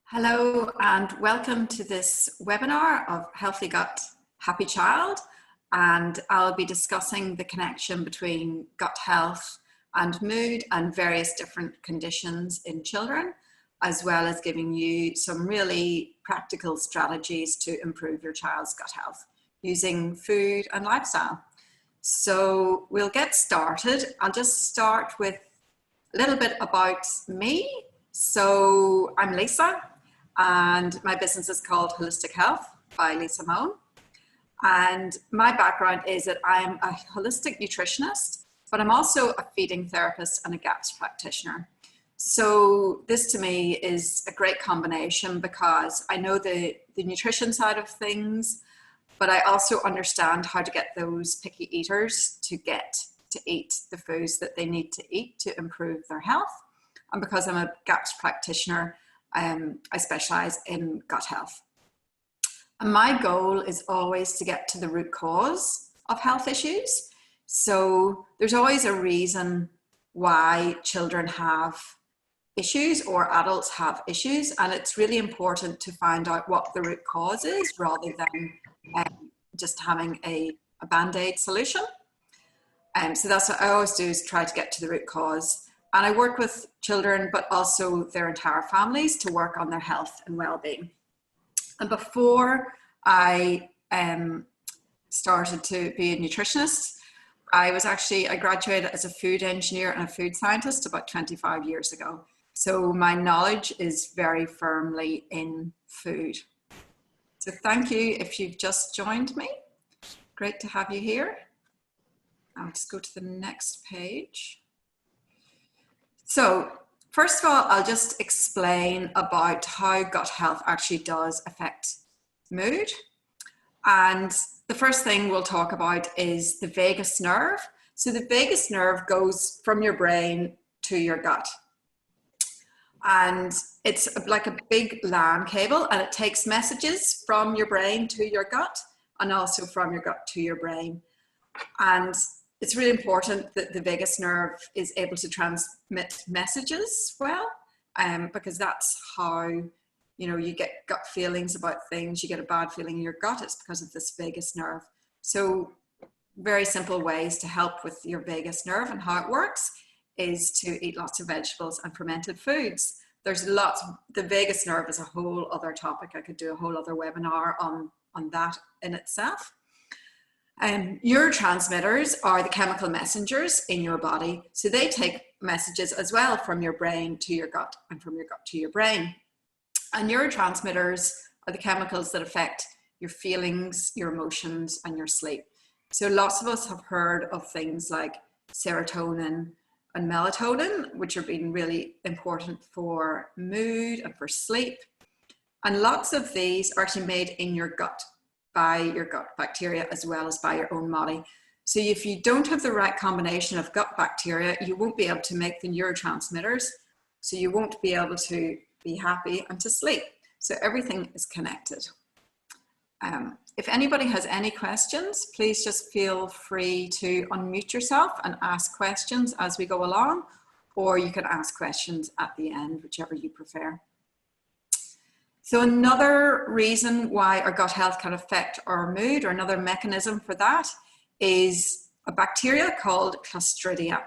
Hello and welcome to this webinar of Healthy Gut, Happy Child. And I'll be discussing the connection between gut health and mood and various different conditions in children, as well as giving you some really practical strategies to improve your child's gut health using food and lifestyle. So we'll get started. I'll just start with a little bit about me. So I'm Lisa, and my business is called Holistic Health by Lisa Moan. And my background is that I'm a holistic nutritionist, but I'm also a feeding therapist and a GAPS practitioner. So this to me is a great combination because I know the nutrition side of things, but I also understand how to get those picky eaters to get to eat the foods that they need to eat to improve their health. And because I'm a GAPS practitioner, I specialize in gut health. And my goal is always to get to the root cause of health issues. So there's always a reason why children have issues or adults have issues. And it's really important to find out what the root cause is rather than just having a Band-Aid solution. So that's what I always do, is try to get to the root cause. And I work with children, but also their entire families to work on their health and well-being. And before I started to be a nutritionist, I graduated as a food engineer and a food scientist about 25 years ago. So my knowledge is very firmly in food. So thank you if you've just joined me. Great to have you here. I'll just go to the next page. So first of all, I'll just explain about how gut health actually does affect mood. And the first thing we'll talk about is the vagus nerve. So the vagus nerve goes from your brain to your gut. And it's like a big LAN cable, and it takes messages from your brain to your gut and also from your gut to your brain. And it's really important that the vagus nerve is able to transmit messages well, because that's how, you get gut feelings about things. You get a bad feeling in your gut, it's because of this vagus nerve. So very simple ways to help with your vagus nerve and how it works is to eat lots of vegetables and fermented foods. There's lots. The vagus nerve is a whole other topic. I could do a whole other webinar on that in itself. Neurotransmitters are the chemical messengers in your body. So they take messages as well from your brain to your gut and from your gut to your brain. And neurotransmitters are the chemicals that affect your feelings, your emotions, and your sleep. So lots of us have heard of things like serotonin and melatonin, which have been really important for mood and for sleep. And lots of these are actually made in your gut, by your gut bacteria as well as by your own body. So if you don't have the right combination of gut bacteria, you won't be able to make the neurotransmitters. So you won't be able to be happy and to sleep. So everything is connected. If anybody has any questions, please just feel free to unmute yourself and ask questions as we go along, or you can ask questions at the end, whichever you prefer. So another reason why our gut health can affect our mood, or another mechanism for that, is a bacteria called Clostridia.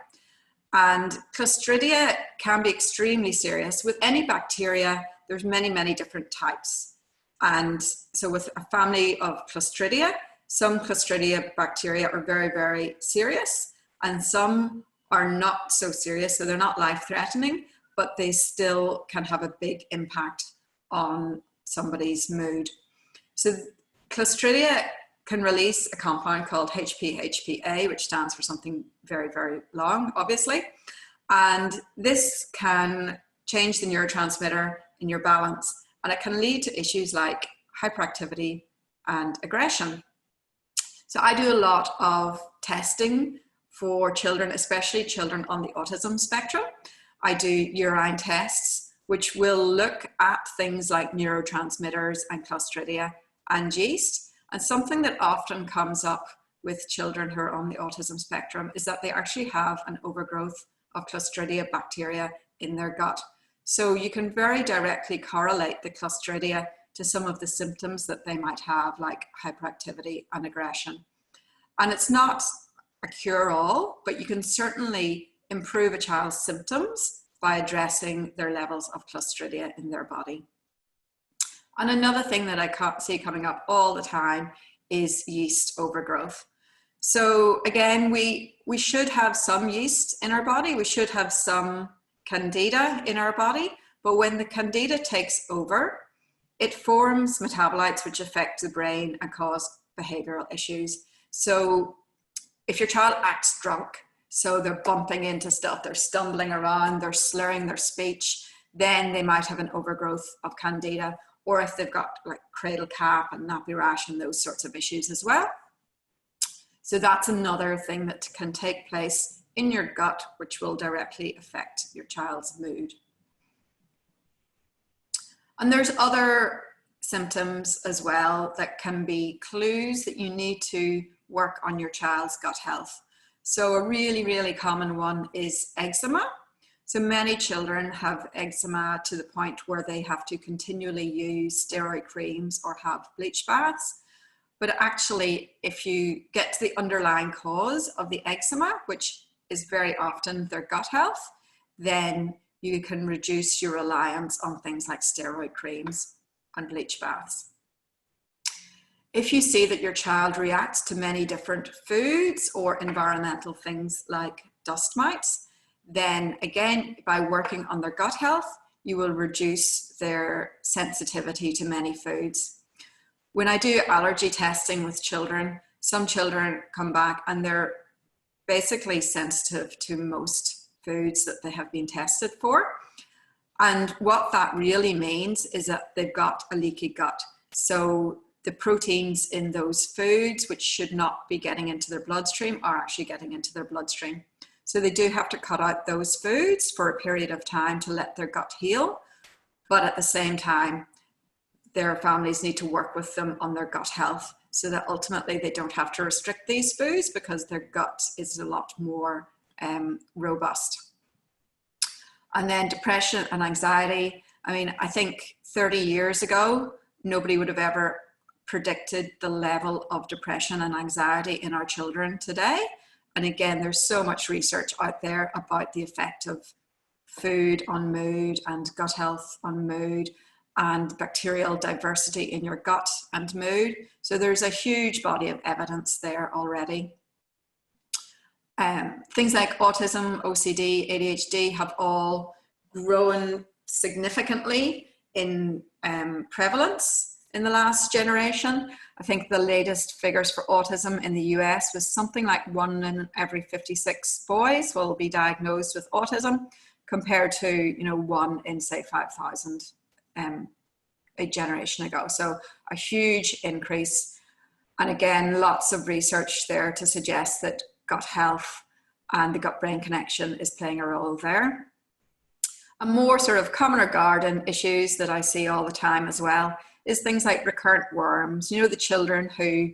And Clostridia can be extremely serious. With any bacteria, there's many, many different types. And so with a family of Clostridia, some Clostridia bacteria are very, very serious, and some are not so serious. So they're not life-threatening, but they still can have a big impact on somebody's mood. So Clostridia can release a compound called HPA, which stands for something very, very long, obviously. And this can change the neurotransmitter in your balance, and it can lead to issues like hyperactivity and aggression. So I do a lot of testing for children, especially children on the autism spectrum. I do urine tests, which will look at things like neurotransmitters and Clostridia and yeast. And something that often comes up with children who are on the autism spectrum is that they actually have an overgrowth of Clostridia bacteria in their gut. So you can very directly correlate the Clostridia to some of the symptoms that they might have, like hyperactivity and aggression. And it's not a cure-all, but you can certainly improve a child's symptoms by addressing their levels of Clostridia in their body. And another thing that I see coming up all the time is yeast overgrowth. So again, we should have some yeast in our body. We should have some candida in our body. But when the candida takes over, it forms metabolites which affect the brain and cause behavioral issues. So if your child acts drunk, so they're bumping into stuff, they're stumbling around, they're slurring their speech, then they might have an overgrowth of candida. Or if they've got like cradle cap and nappy rash and those sorts of issues as well. So that's another thing that can take place in your gut, which will directly affect your child's mood. And there's other symptoms as well that can be clues that you need to work on your child's gut health. So a really, really common one is eczema. So many children have eczema to the point where they have to continually use steroid creams or have bleach baths. But actually, if you get to the underlying cause of the eczema, which is very often their gut health, then you can reduce your reliance on things like steroid creams and bleach baths. If you see that your child reacts to many different foods or environmental things like dust mites, then again, by working on their gut health, you will reduce their sensitivity to many foods. When I do allergy testing with children, some children come back and they're basically sensitive to most foods that they have been tested for. And what that really means is that they've got a leaky gut. So the proteins in those foods, which should not be getting into their bloodstream, are actually getting into their bloodstream. So they do have to cut out those foods for a period of time to let their gut heal. But at the same time, their families need to work with them on their gut health so that ultimately they don't have to restrict these foods because their gut is a lot more robust. And then depression and anxiety. I mean, I think 30 years ago, nobody would have ever predicted the level of depression and anxiety in our children today. And again, there's so much research out there about the effect of food on mood and gut health on mood and bacterial diversity in your gut and mood. So there's a huge body of evidence there already. Things like autism, OCD, ADHD have all grown significantly in prevalence in the last generation. I think the latest figures for autism in the US was something like 1 in every 56 boys will be diagnosed with autism, compared to 1 in say 5,000 a generation ago. So a huge increase. And again, lots of research there to suggest that gut health and the gut-brain connection is playing a role there. And more sort of commoner garden issues that I see all the time as well is things like recurrent worms. The children who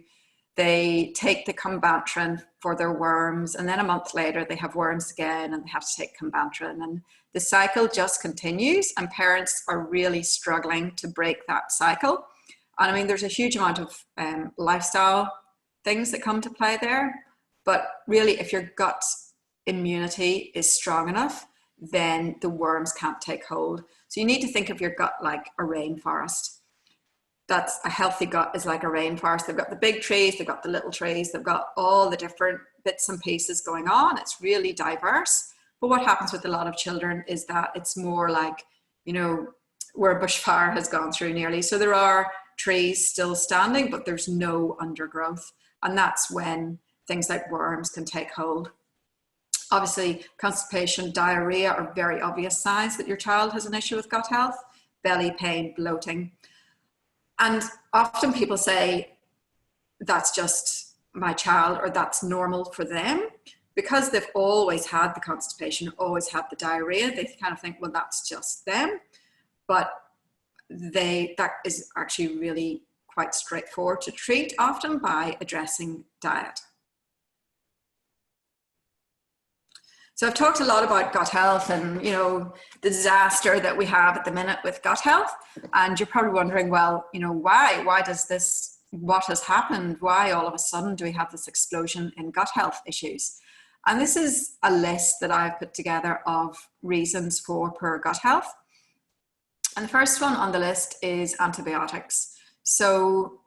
they take the Combantrin for their worms, and then a month later they have worms again and they have to take Combantrin, and the cycle just continues, and parents are really struggling to break that cycle. And I mean, there's a huge amount of lifestyle things that come to play there, but really if your gut immunity is strong enough, then the worms can't take hold. So you need to think of your gut like a rainforest. That's a healthy gut is like a rainforest. They've got the big trees, they've got the little trees, they've got all the different bits and pieces going on. It's really diverse. But what happens with a lot of children is that it's more like, where a bushfire has gone through nearly. So there are trees still standing, but there's no undergrowth. And that's when things like worms can take hold. Obviously, constipation, diarrhea are very obvious signs that your child has an issue with gut health, belly pain, bloating. And often people say, that's just my child, or that's normal for them. Because they've always had the constipation, always had the diarrhea, they kind of think, well, that's just them. But that is actually really quite straightforward to treat, often by addressing diet. So I've talked a lot about gut health and, you know, the disaster that we have at the minute with gut health. And you're probably wondering, well, you know, why does this, what has happened? Why all of a sudden do we have this explosion in gut health issues? And this is a list that I've put together of reasons for poor gut health. And the first one on the list is antibiotics. So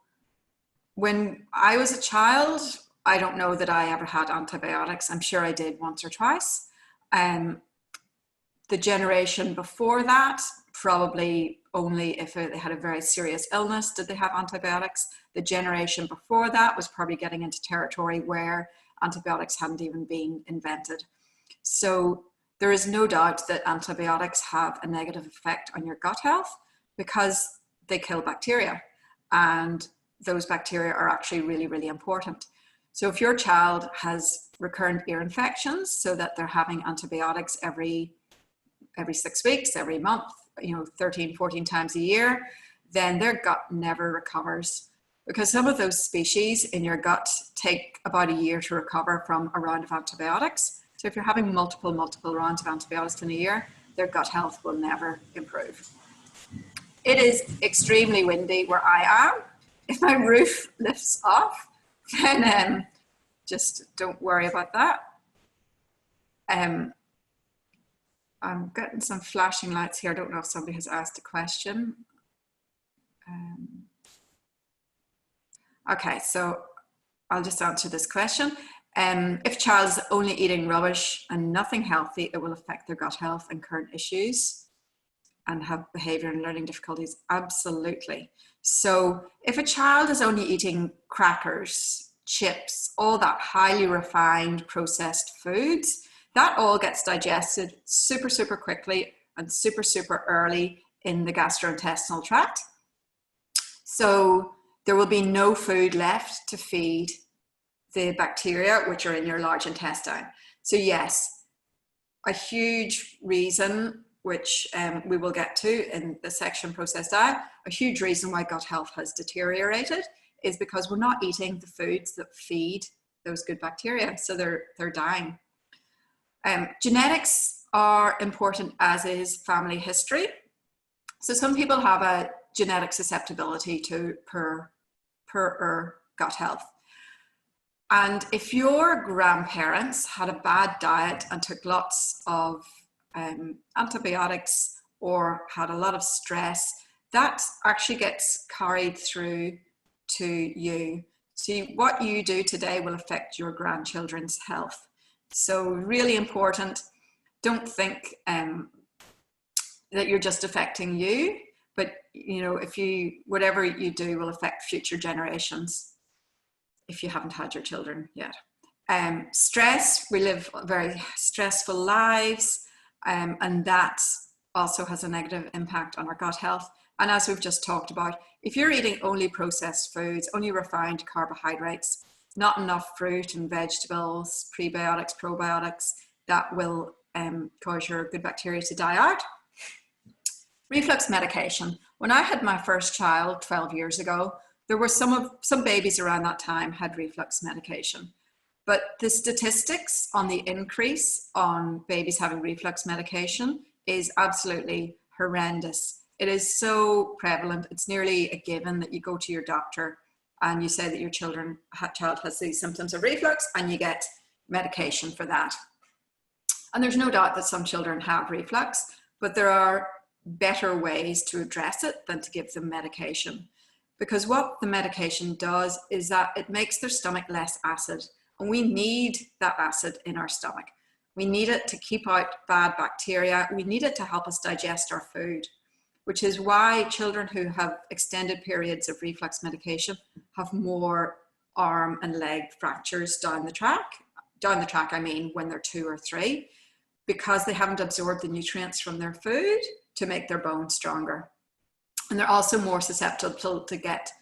when I was a child, I don't know that I ever had antibiotics. I'm sure I did once or twice. The generation before that, probably only if they had a very serious illness did they have antibiotics. The generation before that was probably getting into territory where antibiotics hadn't even been invented. So there is no doubt that antibiotics have a negative effect on your gut health because they kill bacteria, and those bacteria are actually really, really important. So if your child has recurrent ear infections, so that they're having antibiotics every 6 weeks, every month, you know, 13, 14 times a year, then their gut never recovers, because some of those species in your gut take about a year to recover from a round of antibiotics. So if you're having multiple rounds of antibiotics in a year, their gut health will never improve. It is extremely windy where I am. If my roof lifts off, then just don't worry about that. I'm getting some flashing lights here. I don't know if somebody has asked a question. Okay, so I'll just answer this question. If a child is only eating rubbish and nothing healthy, it will affect their gut health and current issues and have behavior and learning difficulties. Absolutely. So if a child is only eating crackers, chips, all that highly refined processed foods, that all gets digested super, super quickly and super, super early in the gastrointestinal tract. So there will be no food left to feed the bacteria which are in your large intestine. So yes, a huge reason, which we will get to in the section processed diet, a huge reason why gut health has deteriorated is because we're not eating the foods that feed those good bacteria. So they're dying. Genetics are important, as is family history. So some people have a genetic susceptibility to poor gut health. And if your grandparents had a bad diet and took lots of antibiotics or had a lot of stress, that actually gets carried through to you. So what you do today will affect your grandchildren's health. So really important. Don't think that you're just affecting you, but you know, whatever you do will affect future generations if you haven't had your children yet. Stress, we live very stressful lives, and that also has a negative impact on our gut health. And as we've just talked about, if you're eating only processed foods, only refined carbohydrates, not enough fruit and vegetables, prebiotics, probiotics, that will cause your good bacteria to die out. Reflux medication. When I had my first child 12 years ago, there were some babies around that time had reflux medication. But the statistics on the increase on babies having reflux medication is absolutely horrendous. It is so prevalent. It's nearly a given that you go to your doctor and you say that your child has these symptoms of reflux and you get medication for that. And there's no doubt that some children have reflux, but there are better ways to address it than to give them medication. Because what the medication does is that it makes their stomach less acid. And we need that acid in our stomach. We need it to keep out bad bacteria. We need it to help us digest our food, which is why children who have extended periods of reflux medication have more arm and leg fractures down the track. Down the track, I mean when they're 2 or 3, because they haven't absorbed the nutrients from their food to make their bones stronger. And they're also more susceptible to get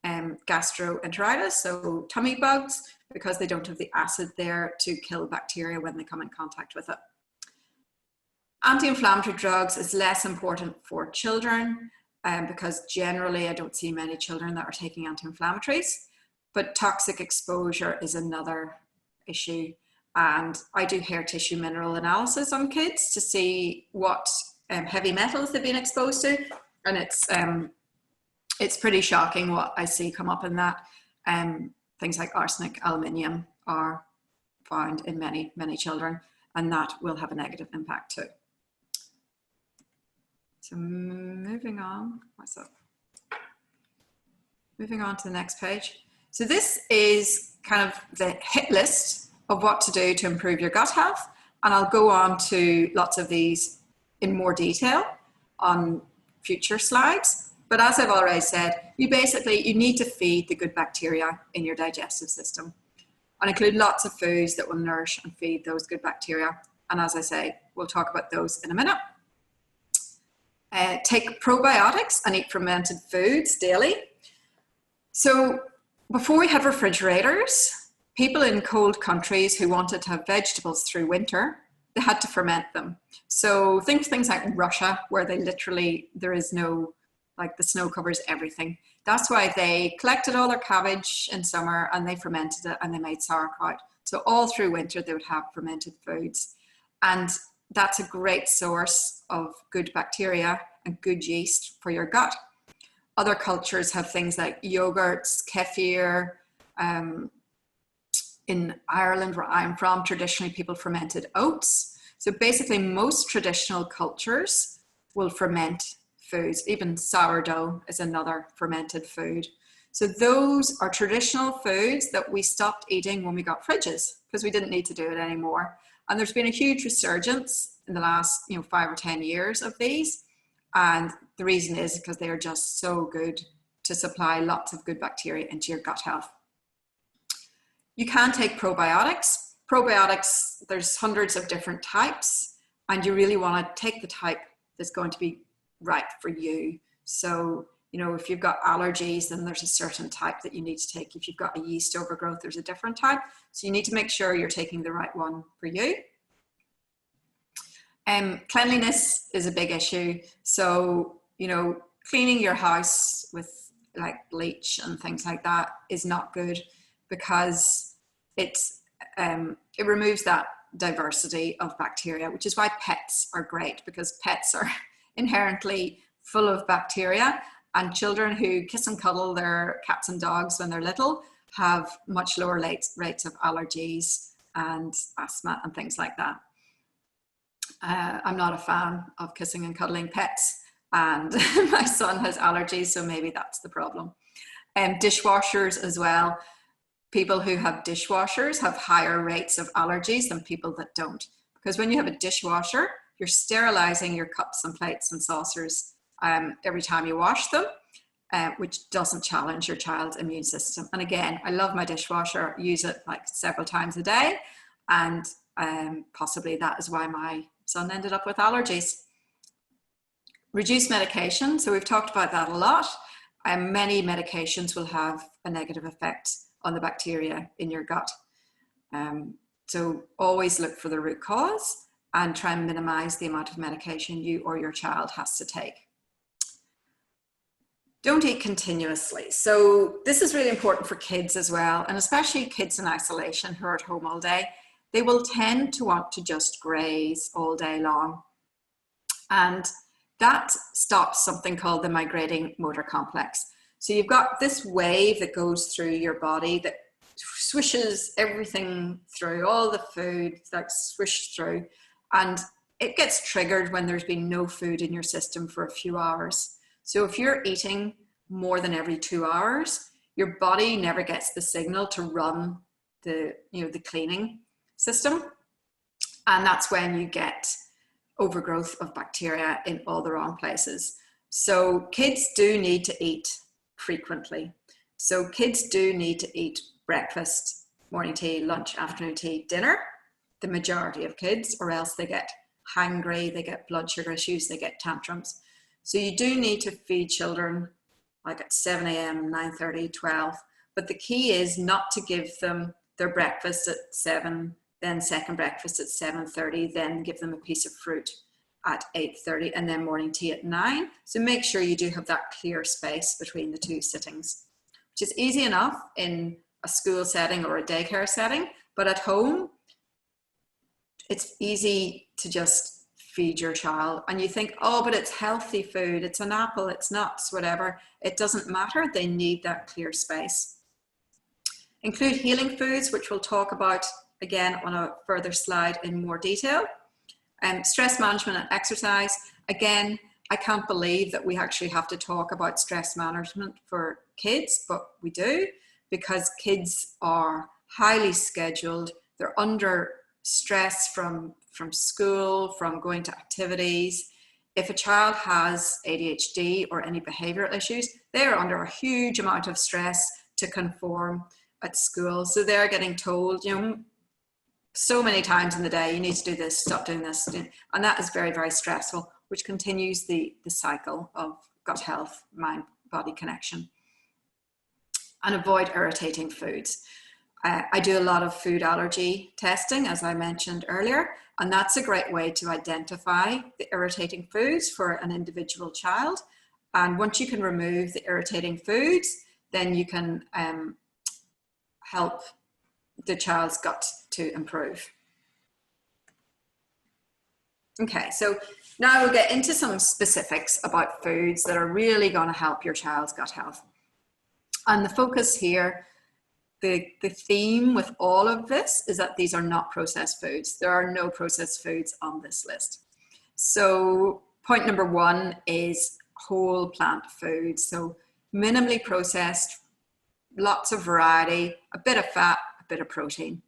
gastroenteritis, so tummy bugs, because they don't have the acid there to kill bacteria when they come in contact with it. Anti-inflammatory drugs is less important for children because generally I don't see many children that are taking anti-inflammatories, but toxic exposure is another issue. And I do hair tissue mineral analysis on kids to see what heavy metals they've been exposed to. And it's pretty shocking what I see come up in that. Things like arsenic, aluminium are found in many, many children, and that will have a negative impact too. So moving on, what's up? Moving on to the next page. So this is kind of the hit list of what to do to improve your gut health. And I'll go on to lots of these in more detail on future slides. But as I've already said, you need to feed the good bacteria in your digestive system and include lots of foods that will nourish and feed those good bacteria. And as I say, we'll talk about those in a minute. Take probiotics and eat fermented foods daily. So before we had refrigerators, people in cold countries who wanted to have vegetables through winter, they had to ferment them. So think of things like Russia, where they literally, there is no, like the snow covers everything. That's why they collected all their cabbage in summer and they fermented it and they made sauerkraut. So all through winter, they would have fermented foods. And that's a great source of good bacteria and good yeast for your gut. Other cultures have things like yogurts, kefir. In Ireland, where I'm from, traditionally people fermented oats. So basically most traditional cultures will ferment foods. Even sourdough is another fermented food. So those are traditional foods that we stopped eating when we got fridges because we didn't need to do it anymore. And there's been a huge resurgence in the last 5 or 10 years of these. And the reason is because they are just so good to supply lots of good bacteria into your gut health. You can take probiotics. Probiotics, there's hundreds of different types, and you really want to take the type that's going to be right for you. So, if you've got allergies, then there's a certain type that you need to take. If you've got a yeast overgrowth, there's a different type. So you need to make sure you're taking the right one for you. Cleanliness is a big issue. So, cleaning your house with like bleach and things like that is not good, because it removes that diversity of bacteria, which is why pets are great, because pets are inherently full of bacteria, and children who kiss and cuddle their cats and dogs when they're little have much lower rates of allergies and asthma and things like that. I'm not a fan of kissing and cuddling pets, and my son has allergies, so maybe that's the problem. Dishwashers as well. People who have dishwashers have higher rates of allergies than people that don't. Because when you have a dishwasher, you're sterilizing your cups and plates and saucers every time you wash them, which doesn't challenge your child's immune system. And again, I love my dishwasher, use it like several times a day. And possibly that is why my son ended up with allergies. Reduce medication. So we've talked about that a lot. Many medications will have a negative effect on the bacteria in your gut. So always look for the root cause and try and minimize the amount of medication you or your child has to take. Don't eat continuously. So this is really important for kids as well, and especially kids in isolation who are at home all day. They will tend to want to just graze all day long. And that stops something called the migrating motor complex. So you've got this wave that goes through your body that swishes everything through, all the food that swished through, and it gets triggered when there's been no food in your system for a few hours. So if you're eating more than every 2 hours, your body never gets the signal to run the cleaning system. And that's when you get overgrowth of bacteria in all the wrong places. So kids do need to eat frequently. So kids do need to eat breakfast, morning tea, lunch, afternoon tea, dinner, the majority of kids, or else they get hangry, they get blood sugar issues, they get tantrums. So you do need to feed children like at 7 a.m., 9:30, 12. But the key is not to give them their breakfast at 7, then second breakfast at 7:30, then give them a piece of fruit at 8:30, and then morning tea at 9. So make sure you do have that clear space between the two sittings, which is easy enough in a school setting or a daycare setting, but at home, it's easy to just feed your child and you think, oh, but it's healthy food, it's an apple, it's nuts, whatever. It doesn't matter. They need that clear space. Include healing foods, which we'll talk about again on a further slide in more detail. Stress management and exercise. Again, I can't believe that we actually have to talk about stress management for kids, but we do, because kids are highly scheduled. They're under stress from school, from going to activities. If a child has ADHD or any behavioral issues, they're under a huge amount of stress to conform at school. So they're getting told, you know, so many times in the day, you need to do this, stop doing this. And that is very, very stressful, which continues the cycle of gut health, mind-body connection. And avoid irritating foods. I do a lot of food allergy testing, as I mentioned earlier, and that's a great way to identify the irritating foods for an individual child. And once you can remove the irritating foods, then you can help the child's gut to improve. Okay, so now we'll get into some specifics about foods that are really going to help your child's gut health. And the focus here, the theme with all of this is that these are not processed foods. There are no processed foods on this list. So point number one is whole plant foods. So minimally processed, lots of variety, a bit of fat, a bit of protein.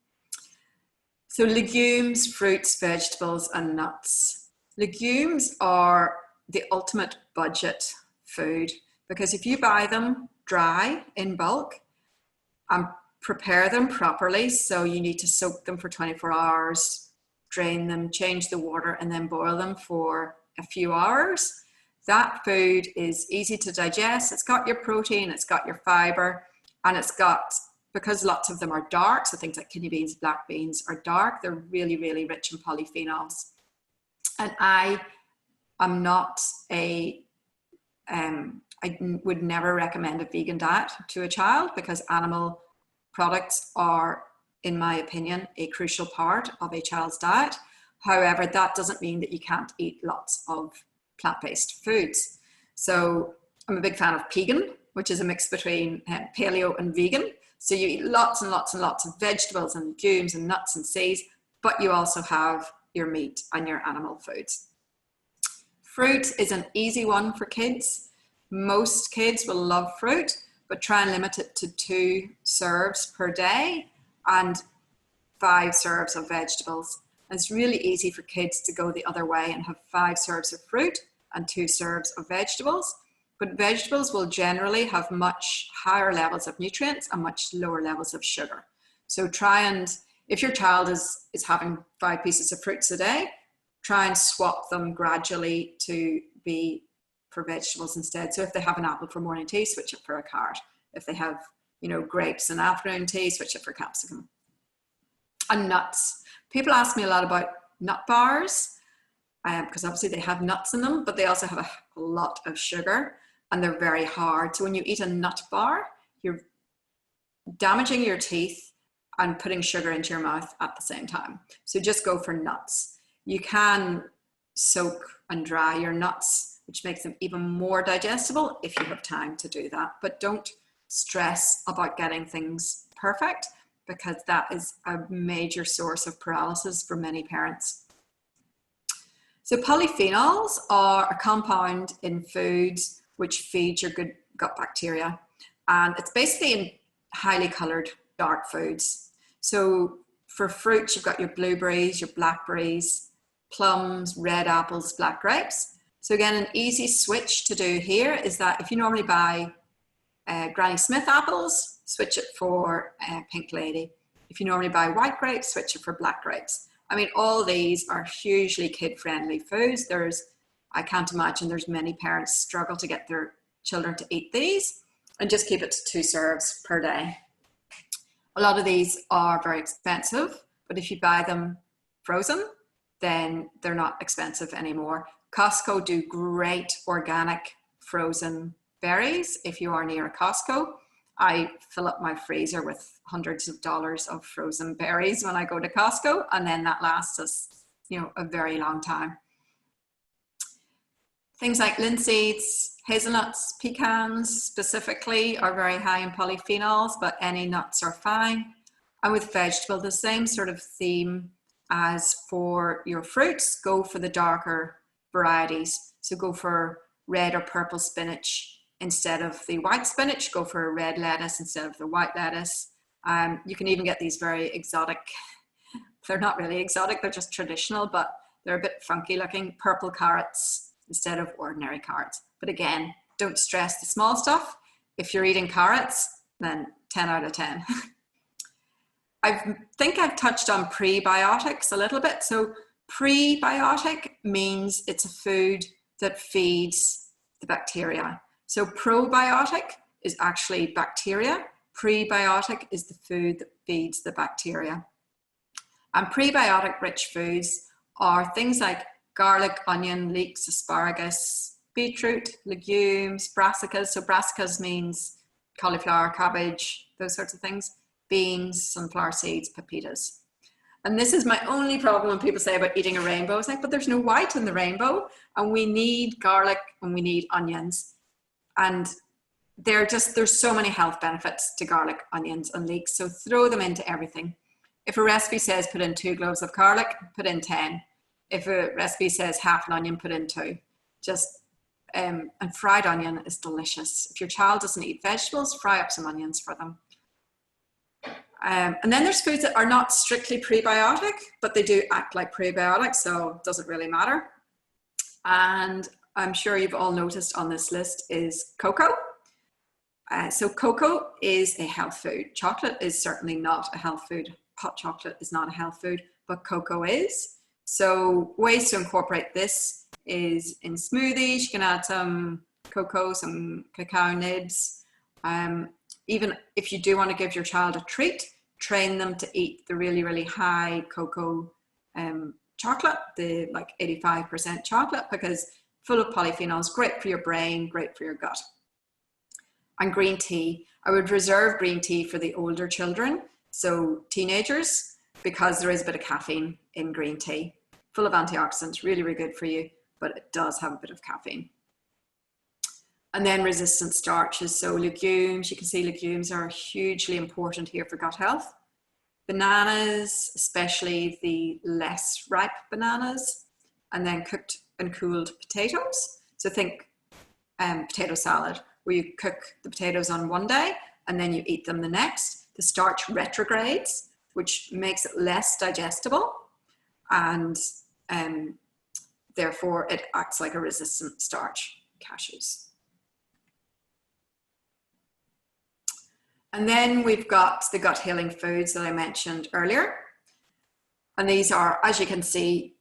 So legumes, fruits, vegetables, and nuts. Legumes are the ultimate budget food, because if you buy them dry in bulk and prepare them properly, so you need to soak them for 24 hours, drain them, change the water, and then boil them for a few hours. That food is easy to digest. It's got your protein, it's got your fiber, and it's got, because lots of them are dark, so things like kidney beans, black beans are dark, they're really, really rich in polyphenols. And I am not I would never recommend a vegan diet to a child, because animal products are, in my opinion, a crucial part of a child's diet. However, that doesn't mean that you can't eat lots of plant-based foods. So I'm a big fan of Pegan, which is a mix between paleo and vegan. So you eat lots and lots and lots of vegetables and legumes and nuts and seeds, but you also have your meat and your animal foods. Fruit is an easy one for kids. Most kids will love fruit, but try and limit it to 2 serves per day and 5 serves of vegetables. And it's really easy for kids to go the other way and have 5 serves of fruit and 2 serves of vegetables. But vegetables will generally have much higher levels of nutrients and much lower levels of sugar. So try and, if your child is having 5 pieces of fruits a day, try and swap them gradually to be for vegetables instead. So if they have an apple for morning tea, switch it for a carrot. If they have, grapes in afternoon tea, switch it for capsicum. And nuts. People ask me a lot about nut bars, because obviously they have nuts in them, but they also have a lot of sugar and they're very hard. So when you eat a nut bar, you're damaging your teeth and putting sugar into your mouth at the same time. So just go for nuts. You can soak and dry your nuts, which makes them even more digestible if you have time to do that. But don't stress about getting things perfect, because that is a major source of paralysis for many parents. So polyphenols are a compound in foods which feeds your good gut bacteria. And it's basically in highly colored dark foods. So for fruits, you've got your blueberries, your blackberries, plums, red apples, black grapes. So again, an easy switch to do here is that if you normally buy Granny Smith apples, switch it for Pink Lady. If you normally buy white grapes, switch it for black grapes. I mean, all these are hugely kid-friendly foods. I can't imagine there's many parents struggle to get their children to eat these, and just keep it to 2 serves per day. A lot of these are very expensive, but if you buy them frozen, then they're not expensive anymore. Costco do great organic frozen berries if you are near a Costco, I fill up my freezer with hundreds of dollars of frozen berries when I go to Costco, and then that lasts us, you know, a very long time. Things like linseeds, hazelnuts, pecans specifically are very high in polyphenols, but any nuts are fine. And with vegetable, the same sort of theme as for your fruits, go for the darker varieties. So go for red or purple spinach instead of the white spinach, go for a red lettuce instead of the white lettuce. You can even get these very exotic, they're not really exotic, they're just traditional, but they're a bit funky looking, purple carrots instead of ordinary carrots. But again, don't stress the small stuff. If you're eating carrots, then 10 out of 10. I think I've touched on prebiotics a little bit. So prebiotic means it's a food that feeds the bacteria. So probiotic is actually bacteria. Prebiotic is the food that feeds the bacteria. And prebiotic rich foods are things like garlic, onion, leeks, asparagus, beetroot, legumes, brassicas. So brassicas means cauliflower, cabbage, those sorts of things. Beans, sunflower seeds, pepitas. And this is my only problem when people say about eating a rainbow. It's like, but there's no white in the rainbow, and we need garlic and we need onions. And there's so many health benefits to garlic, onions, and leeks. So throw them into everything. If a recipe says put in 2 cloves of garlic, put in 10. If a recipe says half an onion, put in 2. And fried onion is delicious. If your child doesn't eat vegetables, fry up some onions for them. And then there's foods that are not strictly prebiotic, but they do act like prebiotics, so it doesn't really matter. And I'm sure you've all noticed on this list is cocoa. So cocoa is a health food. Chocolate is certainly not a health food. Hot chocolate is not a health food, but cocoa is. So ways to incorporate this is in smoothies. You can add some cocoa, some cacao nibs. Even if you do want to give your child a treat, train them to eat the really, really high cocoa chocolate, the like 85% chocolate, because full of polyphenols, great for your brain, great for your gut. And green tea, I would reserve green tea for the older children, so teenagers, because there is a bit of caffeine in green tea. Full of antioxidants, really, really good for you, but it does have a bit of caffeine. And then resistant starches, so legumes, you can see legumes are hugely important here for gut health. Bananas, especially the less ripe bananas, and then cooked and cooled potatoes. So think potato salad, where you cook the potatoes on one day and then you eat them the next. The starch retrogrades, which makes it less digestible, and therefore it acts like a resistant starch. Cashews. And then we've got the gut healing foods that I mentioned earlier. And these are, as you can see,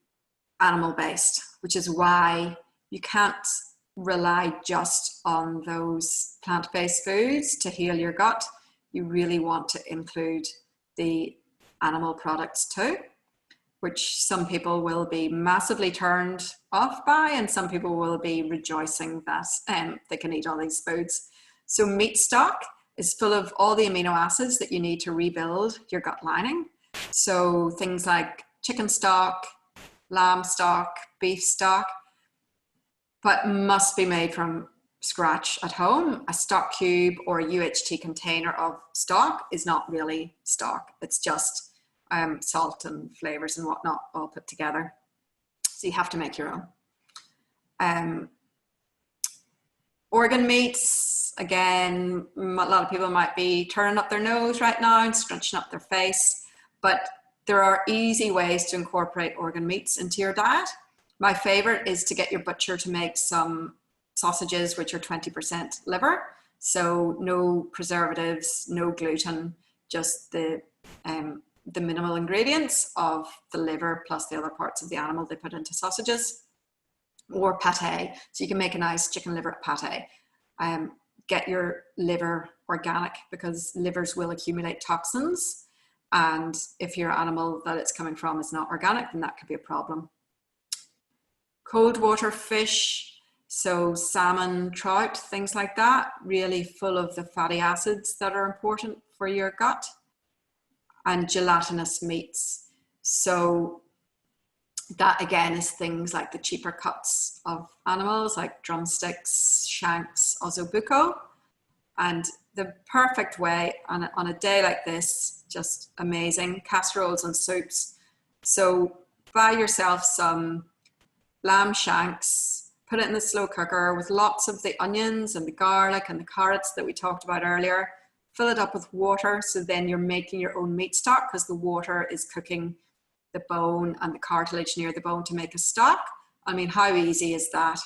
animal-based, which is why you can't rely just on those plant-based foods to heal your gut. You really want to include the animal products too, which some people will be massively turned off by, and some people will be rejoicing that they can eat all these foods. So meat stock is full of all the amino acids that you need to rebuild your gut lining. So things like chicken stock, lamb stock, beef stock, but must be made from scratch at home. A stock cube or a UHT container of stock is not really stock. It's just salt and flavors and whatnot all put together. So you have to make your own. Organ meats, again, a lot of people might be turning up their nose right now and scrunching up their face, but there are easy ways to incorporate organ meats into your diet. My favorite is to get your butcher to make some sausages which are 20% liver, so no preservatives, no gluten, just the minimal ingredients of the liver plus the other parts of the animal they put into sausages. Or pate, so you can make a nice chicken liver pate. Get your liver organic, because livers will accumulate toxins, and if your animal that it's coming from is not organic, then that could be a problem. Cold water fish So salmon, trout, things like that, really full of the fatty acids that are important for your gut, and gelatinous meats. So that again is things like the cheaper cuts of animals like drumsticks, shanks, ossobuco. And the perfect way on a day like this, just amazing, casseroles and soups. So buy yourself some lamb shanks, put it in the slow cooker with lots of the onions and the garlic and the carrots that we talked about earlier. Fill it up with water, so then you're making your own meat stock, because the water is cooking the bone and the cartilage near the bone to make a stock. I mean, how easy is that?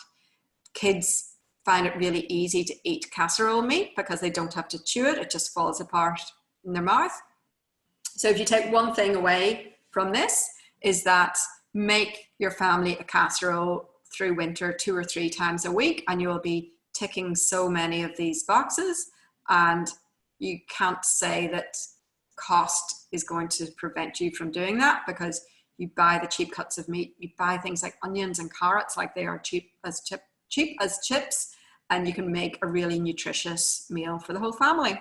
Kids find it really easy to eat casserole meat because they don't have to chew it. It just falls apart in their mouth. So if you take one thing away from this, is that make your family a casserole through winter 2 or 3 times a week, and you'll be ticking so many of these boxes. And you can't say that cost is going to prevent you from doing that, because you buy the cheap cuts of meat, you buy things like onions and carrots like they are cheap as chips, and you can make a really nutritious meal for the whole family.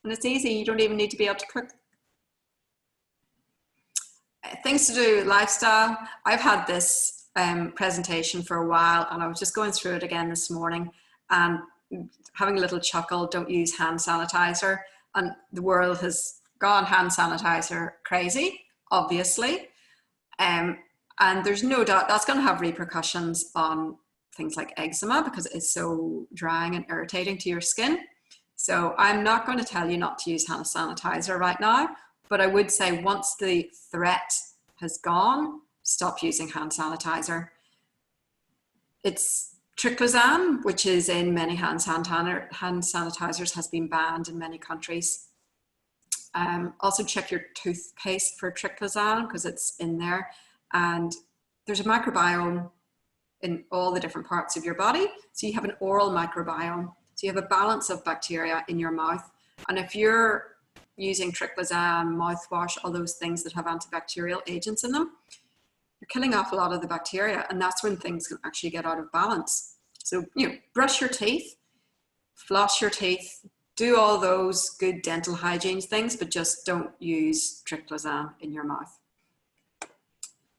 And it's easy, you don't even need to be able to cook. Things to do with lifestyle. I've had this presentation for a while, and I was just going through it again this morning and having a little chuckle. Don't use hand sanitizer. And the world has gone hand sanitizer crazy, obviously. And there's no doubt that's going to have repercussions on things like eczema, because it is so drying and irritating to your skin. So I'm not going to tell you not to use hand sanitizer right now, but I would say once the threat has gone, stop using hand sanitizer. It's triclosan, which is in many hand sanitizers, has been banned in many countries. Also check your toothpaste for triclosan, because it's in there. And there's a microbiome in all the different parts of your body. So you have an oral microbiome. So you have a balance of bacteria in your mouth. And if you're using triclosan, mouthwash, all those things that have antibacterial agents in them, you're killing off a lot of the bacteria, and that's when things can actually get out of balance. So, brush your teeth, floss your teeth, do all those good dental hygiene things, but just don't use triclosan in your mouth.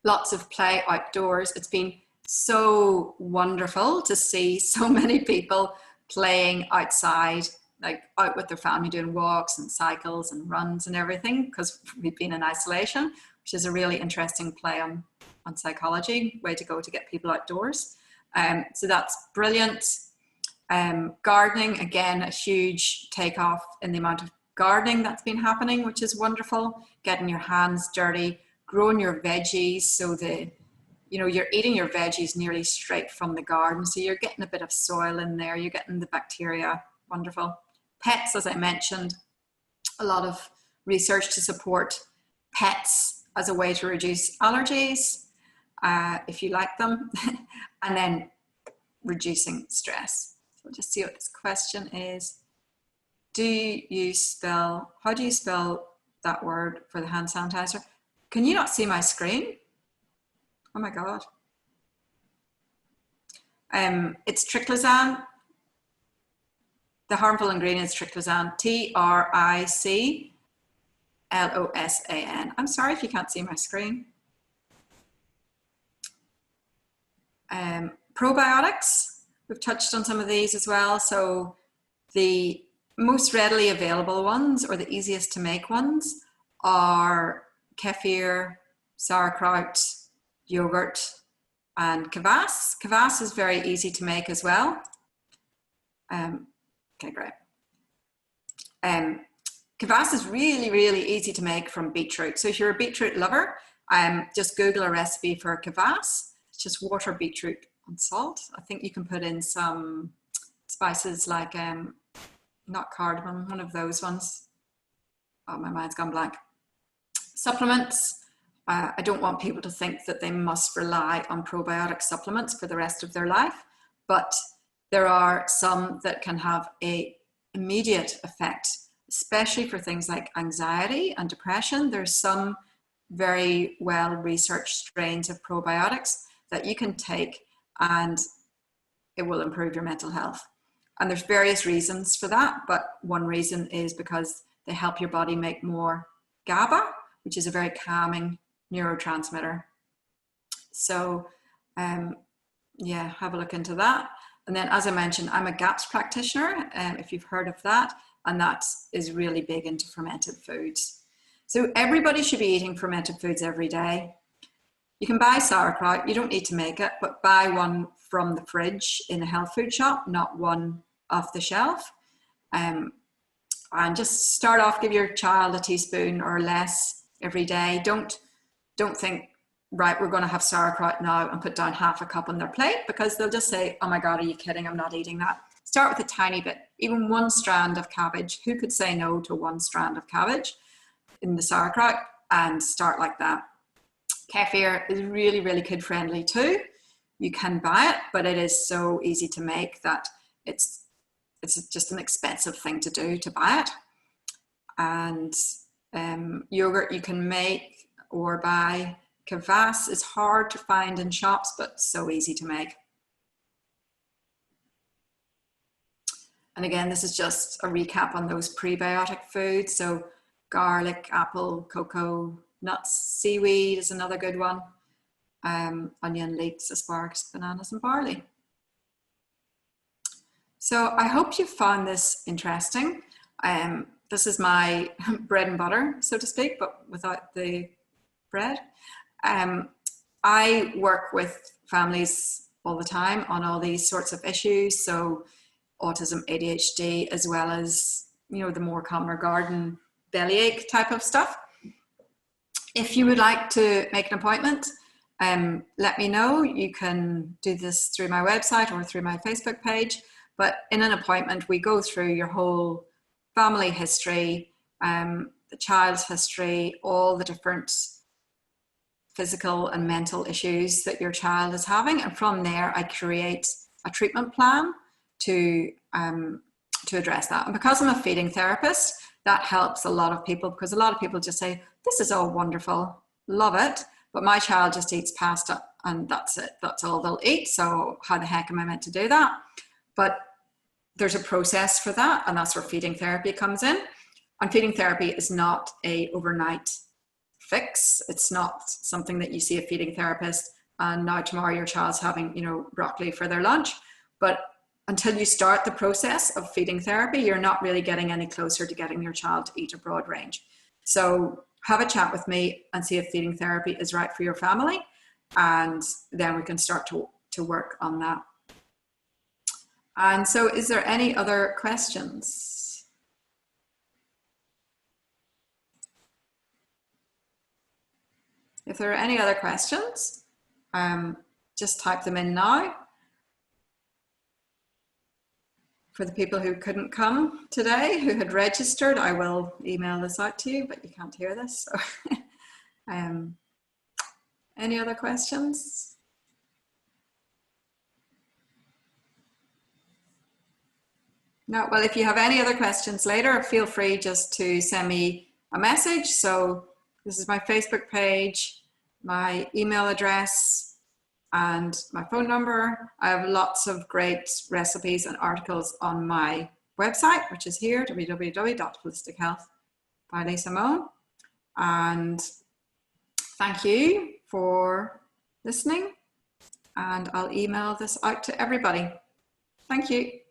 Lots of play outdoors. It's been so wonderful to see so many people playing outside, like out with their family, doing walks and cycles and runs and everything, because we've been in isolation, which is a really interesting play on psychology, way to go to get people outdoors. So that's brilliant. Gardening, again, a huge takeoff in the amount of gardening that's been happening, which is wonderful. Getting your hands dirty, growing your veggies, so you're eating your veggies nearly straight from the garden, so you're getting a bit of soil in there, you're getting the bacteria. Wonderful. Pets, as I mentioned, a lot of research to support pets as a way to reduce allergies, if you like them, and then reducing stress. So we'll just see what this question is. How do you spell that word for the hand sanitizer? Can you not see my screen? Oh my God. It's triclosan. The harmful ingredient is triclosan, Triclosan. I'm sorry if you can't see my screen. Probiotics, we've touched on some of these as well. So the most readily available ones, or the easiest to make ones, are kefir, sauerkraut, yogurt, and kvass. Kvass is very easy to make as well. Okay, great. Kvass is really, really easy to make from beetroot. So if you're a beetroot lover, just Google a recipe for kvass. It's just water, beetroot, and salt. I think you can put in some spices like, not cardamom, one of those ones. Oh, my mind's gone blank. Supplements. I don't want people to think that they must rely on probiotic supplements for the rest of their life, but there are some that can have an immediate effect, especially for things like anxiety and depression. There's some very well-researched strains of probiotics that you can take, and it will improve your mental health. And there's various reasons for that, but one reason is because they help your body make more GABA, which is a very calming neurotransmitter. So yeah, have a look into that. And then, as I mentioned, I'm a GAPS practitioner, if you've heard of that, and that is really big into fermented foods. So everybody should be eating fermented foods every day. You can buy sauerkraut, you don't need to make it, but buy one from the fridge in a health food shop, not one off the shelf. And just start off, give your child a teaspoon or less every day. Don't think, right, we're going to have sauerkraut now and put down half a cup on their plate, because they'll just say, oh my God, are you kidding? I'm not eating that. Start with a tiny bit, even one strand of cabbage. Who could say no to one strand of cabbage in the sauerkraut? And start like that. Kefir is really, really kid friendly too. You can buy it, but it is so easy to make that it's just an expensive thing to do, to buy it. And yogurt you can make or buy. Kvass is hard to find in shops, but so easy to make. And again, this is just a recap on those prebiotic foods. So garlic, apple, cocoa, nuts, seaweed is another good one. Onion, leeks, asparagus, bananas, and barley. So I hope you found this interesting. This is my bread and butter, so to speak, but without the bread. I work with families all the time on all these sorts of issues. So autism, ADHD, as well as, you know, the more common garden bellyache type of stuff. If you would like to make an appointment, let me know. You can do this through my website or through my Facebook page. But in an appointment, we go through your whole family history, the child's history, all the different physical and mental issues that your child is having. And from there, I create a treatment plan to address that. And because I'm a feeding therapist, that helps a lot of people, because a lot of people just say, this is all wonderful, love it, but my child just eats pasta and that's it, that's all they'll eat. So how the heck am I meant to do that? But there's a process for that, and that's where feeding therapy comes in. And feeding therapy is not a overnight fix. It's not something that you see a feeding therapist and now tomorrow your child's having, you know, broccoli for their lunch. But until you start the process of feeding therapy, you're not really getting any closer to getting your child to eat a broad range. So have a chat with me and see if feeding therapy is right for your family, and then we can start to work on that. And so is there any other questions? If there are any other questions, just type them in now. For the people who couldn't come today, who had registered, I will email this out to you, but you can't hear this. So any other questions? No, well, if you have any other questions later, feel free just to send me a message. So this is my Facebook page, my email address, and my phone number. I have lots of great recipes and articles on my website, which is here, www.holistichealth by Lisa Moan. And thank you for listening, and I'll email this out to everybody. Thank you.